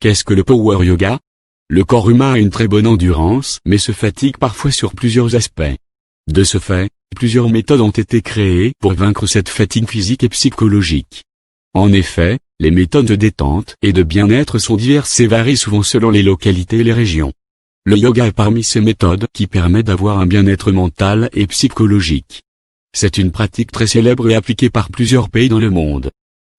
Qu'est-ce que le Power Yoga? Le corps humain a une très bonne endurance mais se fatigue parfois sur plusieurs aspects. De ce fait, plusieurs méthodes ont été créées pour vaincre cette fatigue physique et psychologique. En effet, les méthodes de détente et de bien-être sont diverses et varient souvent selon les localités et les régions. Le yoga est parmi ces méthodes qui permet d'avoir un bien-être mental et psychologique. C'est une pratique très célèbre et appliquée par plusieurs pays dans le monde.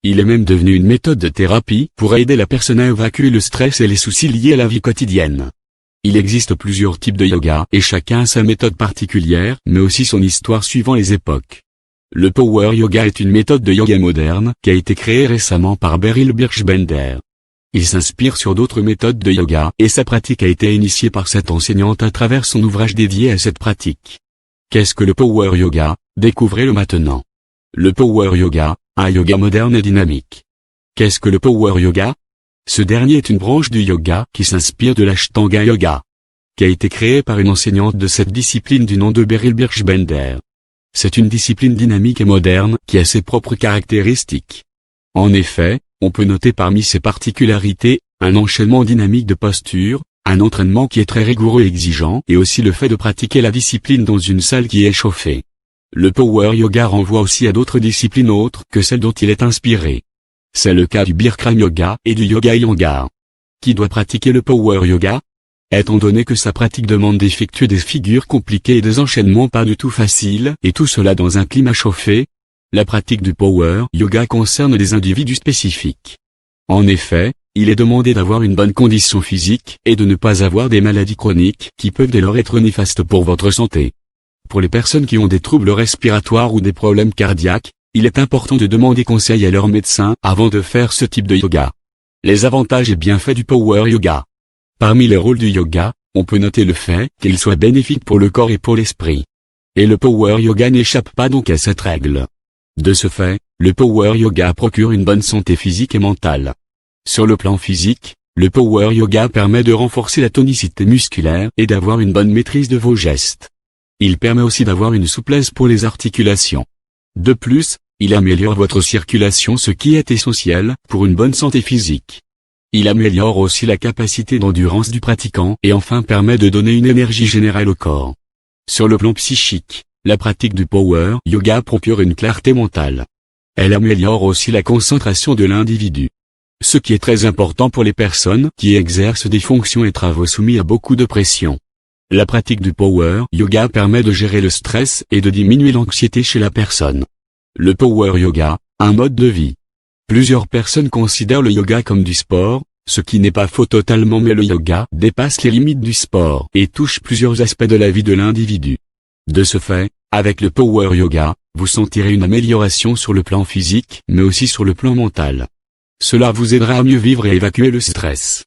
Il est même devenu une méthode de thérapie pour aider la personne à évacuer le stress et les soucis liés à la vie quotidienne. Il existe plusieurs types de yoga et chacun a sa méthode particulière mais aussi son histoire suivant les époques. Le Power Yoga est une méthode de yoga moderne qui a été créée récemment par Beryl Birchbender. Il s'inspire sur d'autres méthodes de yoga et sa pratique a été initiée par cette enseignante à travers son ouvrage dédié à cette pratique. Qu'est-ce que le Power Yoga? Découvrez-le maintenant. Le Power Yoga, un yoga moderne et dynamique. Qu'est-ce que le Power Yoga? Ce dernier est une branche du yoga qui s'inspire de l'Ashtanga Yoga, qui a été créée par une enseignante de cette discipline du nom de Beryl Birchbender. C'est une discipline dynamique et moderne qui a ses propres caractéristiques. En effet, on peut noter parmi ses particularités, un enchaînement dynamique de postures, un entraînement qui est très rigoureux et exigeant et aussi le fait de pratiquer la discipline dans une salle qui est chauffée. Le Power Yoga renvoie aussi à d'autres disciplines autres que celles dont il est inspiré. C'est le cas du Bikram Yoga et du Yoga Iyengar. Qui doit pratiquer le Power Yoga? Étant donné que sa pratique demande d'effectuer des figures compliquées et des enchaînements pas du tout faciles, et tout cela dans un climat chauffé, la pratique du Power Yoga concerne des individus spécifiques. En effet, il est demandé d'avoir une bonne condition physique et de ne pas avoir des maladies chroniques qui peuvent dès lors être néfastes pour votre santé. Pour les personnes qui ont des troubles respiratoires ou des problèmes cardiaques, il est important de demander conseil à leur médecin avant de faire ce type de yoga. Les avantages et bienfaits du Power Yoga. Parmi les rôles du yoga, on peut noter le fait qu'il soit bénéfique pour le corps et pour l'esprit. Et le Power Yoga n'échappe pas donc à cette règle. De ce fait, le Power Yoga procure une bonne santé physique et mentale. Sur le plan physique, le Power Yoga permet de renforcer la tonicité musculaire et d'avoir une bonne maîtrise de vos gestes. Il permet aussi d'avoir une souplesse pour les articulations. De plus, il améliore votre circulation, ce qui est essentiel pour une bonne santé physique. Il améliore aussi la capacité d'endurance du pratiquant et enfin permet de donner une énergie générale au corps. Sur le plan psychique, la pratique du Power Yoga procure une clarté mentale. Elle améliore aussi la concentration de l'individu. Ce qui est très important pour les personnes qui exercent des fonctions et travaux soumis à beaucoup de pression. La pratique du Power Yoga permet de gérer le stress et de diminuer l'anxiété chez la personne. Le Power Yoga, un mode de vie. Plusieurs personnes considèrent le yoga comme du sport, ce qui n'est pas faux totalement, mais le yoga dépasse les limites du sport et touche plusieurs aspects de la vie de l'individu. De ce fait, avec le Power Yoga, vous sentirez une amélioration sur le plan physique mais aussi sur le plan mental. Cela vous aidera à mieux vivre et évacuer le stress.